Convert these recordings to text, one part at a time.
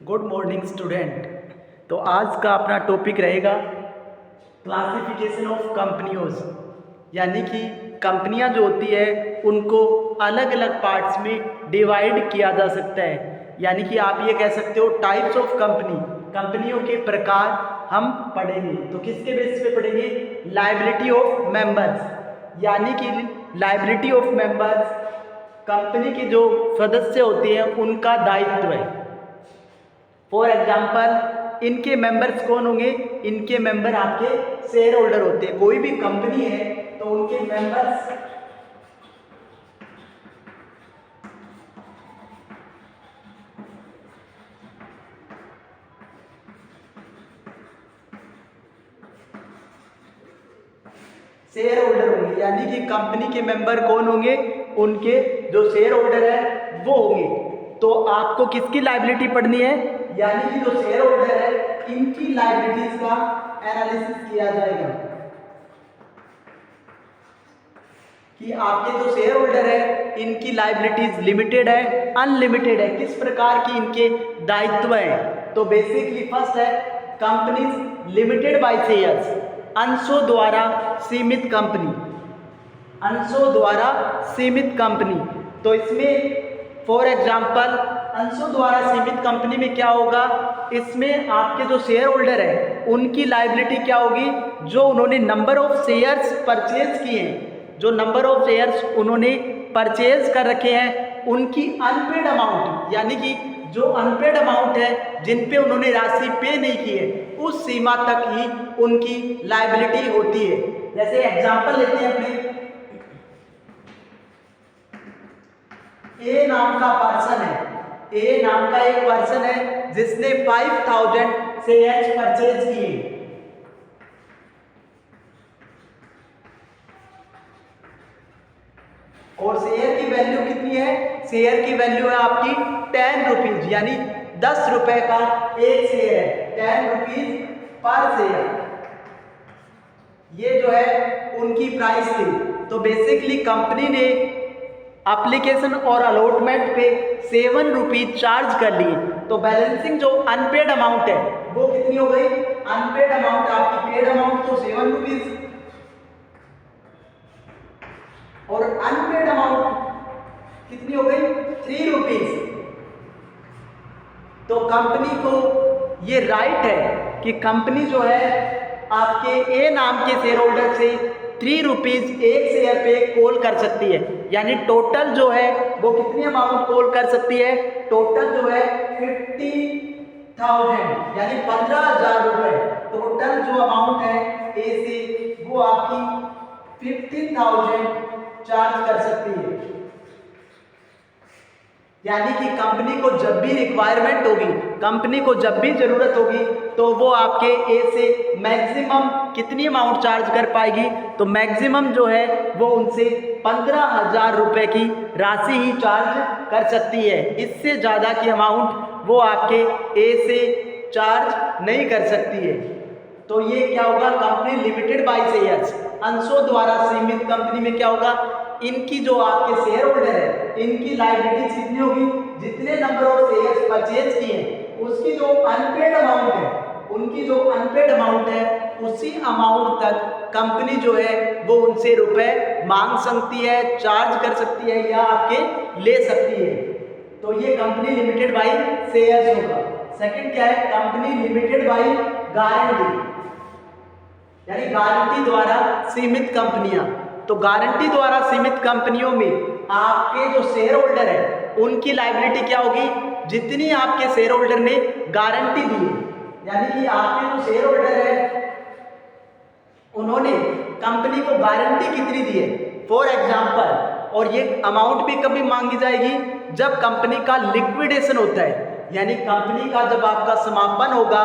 Good morning student. तो आज का अपना टॉपिक रहेगा क्लासिफिकेशन ऑफ कंपनियोज, यानी कि कंपनियां जो होती है उनको अलग अलग पार्ट्स में डिवाइड किया जा सकता है। यानी कि आप ये कह सकते हो टाइप्स ऑफ कंपनी, कंपनियों के प्रकार हम पढ़ेंगे। तो किसके बेसिस पे पढ़ेंगे? लायबिलिटी ऑफ मेंबर्स, यानी कि लायबिलिटी ऑफ मेंबर्स कंपनी के जो सदस्य होते हैं उनका दायित्व है। फॉर एग्जाम्पल इनके मेंबर्स कौन होंगे? इनके मेंबर आपके शेयर होल्डर होते हैं। कोई भी कंपनी है तो उनके मेंबर्स शेयर होल्डर होंगे, यानी कि कंपनी के मेंबर कौन होंगे? उनके जो शेयर होल्डर है वो होंगे। तो आपको किसकी लायबिलिटी पढ़नी है? यानी कि जो शेयर होल्डर है इनकी लायबिलिटीज का एनालिसिस किया जाएगा कि आपके जो शेयर होल्डर है इनकी लायबिलिटीज लिमिटेड है, अनलिमिटेड है, किस प्रकार की इनके दायित्व है। तो बेसिकली फर्स्ट है कंपनीज लिमिटेड बाय शेयर्स, अंशों द्वारा सीमित कंपनी, अंशों द्वारा सीमित कंपनी। तो इसमें फॉर एग्जाम्पल अंशों द्वारा सीमित कंपनी में क्या होगा? इसमें आपके जो शेयर होल्डर है उनकी लायबिलिटी क्या होगी? जो उन्होंने नंबर ऑफ शेयर्स परचेज किए हैं, जो नंबर ऑफ शेयर्स उन्होंने परचेज कर रखे हैं उनकी अनपेड अमाउंट, यानी कि जो अनपेड अमाउंट है जिन पे उन्होंने राशि पे नहीं की है उस सीमा तक ही उनकी लायबिलिटी होती है। जैसे एग्जांपल लेते हैं अपने, ए नाम का पर्सन है, ए नाम का एक पर्सन है जिसने 5000 शेयर्स परचेज किए। और शेयर की वैल्यू कितनी है? शेयर की वैल्यू है आपकी 10 रुपीज, यानी 10 रुपए का एक शेयर है, 10 रुपीज पर शेयर। ये जो है उनकी प्राइस थी। तो बेसिकली कंपनी ने एप्लीकेशन और अलॉटमेंट पे 7 रुपीज चार्ज कर लिए। तो बैलेंसिंग जो अनपेड अमाउंट है वो कितनी हो गई? अनपेड अमाउंट आपकी, पेड अमाउंट तो 7 रुपीज और अनपेड अमाउंट कितनी हो गई? 3 रुपीज। तो कंपनी को ये राइट है कि कंपनी जो है आपके ए नाम के शेयर होल्डर से 3 रुपीज एक शेयर पे कॉल कर सकती है। यानी टोटल जो है वो कितनी अमाउंट कॉल कर सकती है? टोटल जो है 50,000, यानी 15,000 रुपए टोटल जो अमाउंट है ए से वो आपकी 15,000 चार्ज कर सकती है। यानी कि कंपनी को जब भी रिक्वायरमेंट होगी, कंपनी को जब भी जरूरत होगी तो वो आपके ए से मैक्सिमम कितनी अमाउंट चार्ज कर पाएगी? तो मैक्सिमम जो है वो उनसे 15,000 रुपए की राशि ही चार्ज कर सकती है। इससे ज़्यादा की अमाउंट वो आपके ए से चार्ज नहीं कर सकती है। तो ये क्या होगा? कंपनी लिमिटेड बाय शेयर्स, अंशों द्वारा सीमित कंपनी में क्या होगा? इनकी जो आपके शेयर होल्डर है इनकी लायबिलिटी कितनी होगी? जितने नंबर ऑफ शेयर्स परचेज किए उसकी जो अनपेड अमाउंट है, उनकी जो अनपेड अमाउंट है उसी अमाउंट तक कंपनी जो है वो उनसे रुपए मांग सकती है, चार्ज कर सकती है या आपके ले सकती है। तो ये कंपनी लिमिटेड बाय शेयर्स होगा। सेकंड क्या है? कंपनी लिमिटेड बाय गारंटी, यानी गारंटी द्वारा सीमित कंपनियां। तो गारंटी द्वारा सीमित कंपनियों में आपके जो शेयर होल्डर है उनकी लायबिलिटी क्या होगी? जितनी आपके शेयर होल्डर ने गारंटी दी है, यानी कि आपके जो शेयर होल्डर है उन्होंने कंपनी को गारंटी कितनी दी है फॉर एग्जांपल, और ये अमाउंट भी कभी मांगी जाएगी जब कंपनी का लिक्विडेशन होता है, यानी कंपनी का जब आपका समापन होगा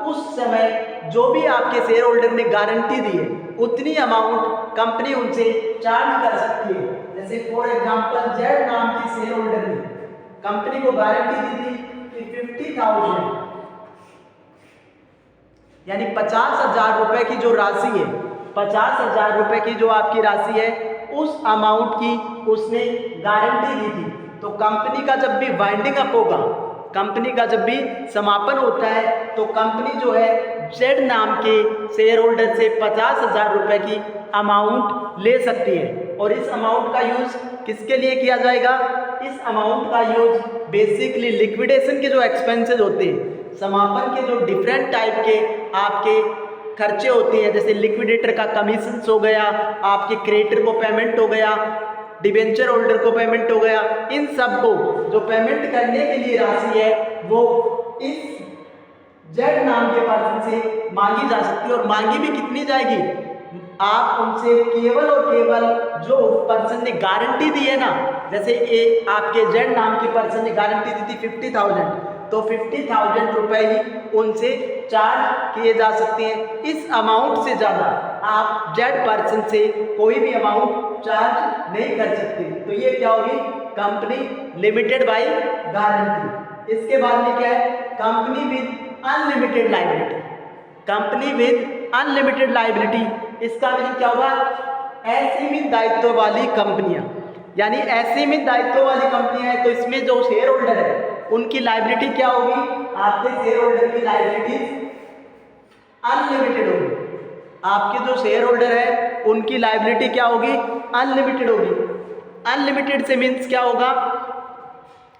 उस समय जो भी आपके शेयर होल्डर ने गारंटी दी है उतनी अमाउंट कंपनी उनसे चार्ज कर सकती है। जैसे फॉर एग्जांपल जेड नाम के शेयर होल्डर ने कंपनी को गारंटी दी थी कि 50,000, यानी 50,000 रुपए की जो राशि है, 50,000 रुपए की जो आपकी राशि है उस अमाउंट की उसने गारंटी दी थी। तो कंपनी का जब भी वाइंडिंग अप होगा कंपनी का जब भी समापन होता है तो कंपनी जो है जेड नाम के शेयर होल्डर से 50,000 रुपये की अमाउंट ले सकती है। और इस अमाउंट का यूज़ किसके लिए किया जाएगा? इस अमाउंट का यूज़ बेसिकली लिक्विडेशन के जो एक्सपेंसेस होते हैं, समापन के जो डिफरेंट टाइप के आपके खर्चे होते हैं, जैसे लिक्विडेटर का कमीशन हो गया, आपके क्रेडिटर को पेमेंट हो गया, डिबेंचर होल्डर को पेमेंट हो गया, इन सब को जो पेमेंट करने के लिए राशि है वो इस जेड नाम के पर्सन से मांगी जा सकती है। और मांगी भी कितनी जाएगी? आप उनसे केवल और केवल जो पर्सन ने गारंटी दी है ना, जैसे आपके जेड नाम के पर्सन ने गारंटी दी थी 50,000, तो 50,000 रुपये ही उनसे चार्ज किए जा सकते हैं। इस अमाउंट से ज़्यादा आप जेड पर्सन से कोई भी अमाउंट चार्ज नहीं कर सकते। तो ये क्या होगी? Company limited by guarantee. इसके बाद में क्या है? Company with unlimited liability. Company with unlimited liability, इसका मीनिंग क्या होगा? असीमित दायित्व वाली कंपनियां, यानी असीमित दायित्व वाली कंपनियां हैं तो इसमें जो शेयर होल्डर है उनकी लायबिलिटी क्या होगी? आपके शेयर होल्डर की लायबिलिटी अनलिमिटेड होगी। आपके जो शेयर होल्डर है उनकी लायबिलिटी क्या होगी? अनलिमिटेड होगी। अनलिमिटेड से मीन्स क्या होगा?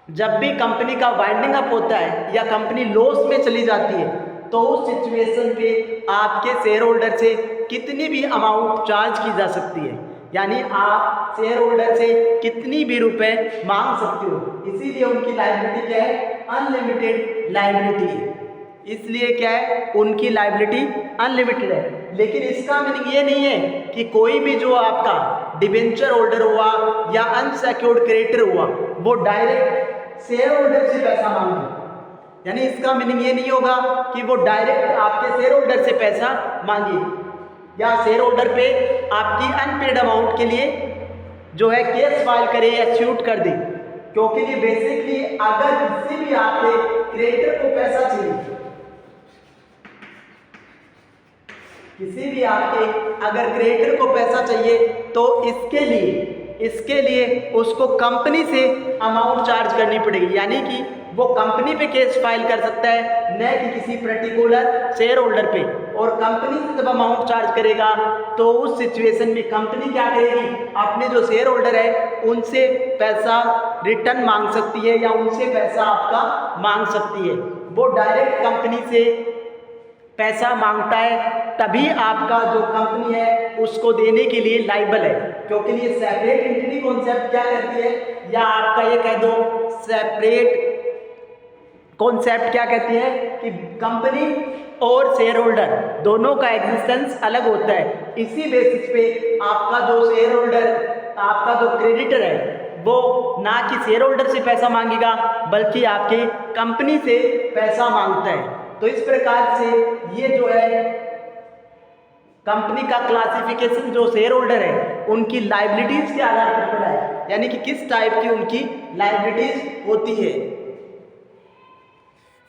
जब भी कंपनी का वाइंडिंग अप होता है या कंपनी लॉस में चली जाती है तो उस सिचुएशन पे आपके शेयर होल्डर से कितनी भी अमाउंट चार्ज की जा सकती है, यानी आप शेयर होल्डर से कितनी भी रुपए मांग सकते हो। इसीलिए उनकी लायबिलिटी क्या है? अनलिमिटेड लायबिलिटी है। इसलिए क्या है? उनकी लायबिलिटी अनलिमिटेड है। लेकिन इसका मीनिंग ये नहीं है कि कोई भी जो आपका डिबेंचर होल्डर हुआ या अनसिक्योर्ड क्रेडिटर हुआ वो डायरेक्ट शेयर होल्डर से पैसा मांगे, यानी इसका मीनिंग ये नहीं होगा कि वो डायरेक्ट आपके शेयर होल्डर से पैसा मांगे या शेयर होल्डर पे आपकी अनपेड अमाउंट के लिए जो है केस फाइल करे या सूट कर दे। क्योंकि ये बेसिकली अगर किसी भी आपके क्रेडिटर को पैसा चाहिए, किसी भी आपके अगर क्रेडिटर को पैसा चाहिए तो इसके लिए उसको कंपनी से अमाउंट चार्ज करनी पड़ेगी, यानी कि वो कंपनी पे केस फाइल कर सकता है, न कि किसी पर्टिकुलर शेयर होल्डर पे। और कंपनी से जब अमाउंट चार्ज करेगा तो उस सिचुएशन में कंपनी क्या करेगी? अपने जो शेयर होल्डर है उनसे पैसा रिटर्न मांग सकती है या उनसे पैसा आपका मांग सकती है। वो डायरेक्ट कंपनी से पैसा मांगता है तभी आपका जो कंपनी है उसको देने के लिए लायबल है। क्योंकि ये सेपरेट एंटिटी कॉन्सेप्ट क्या कहती है, या आपका ये कह दो सेपरेट कॉन्सेप्ट क्या कहती है कि कंपनी और शेयर होल्डर दोनों का एग्जिस्टेंस अलग होता है। इसी बेसिस पे आपका जो शेयर होल्डर, आपका जो क्रेडिटर है वो ना कि शेयर होल्डर से पैसा मांगेगा बल्कि आपके कंपनी से पैसा मांगता है। तो इस प्रकार से ये जो है कंपनी का क्लासिफिकेशन जो शेयर होल्डर है उनकी लायबिलिटीज के आधार पर पड़ा है, यानी कि किस टाइप की उनकी लायबिलिटीज होती है।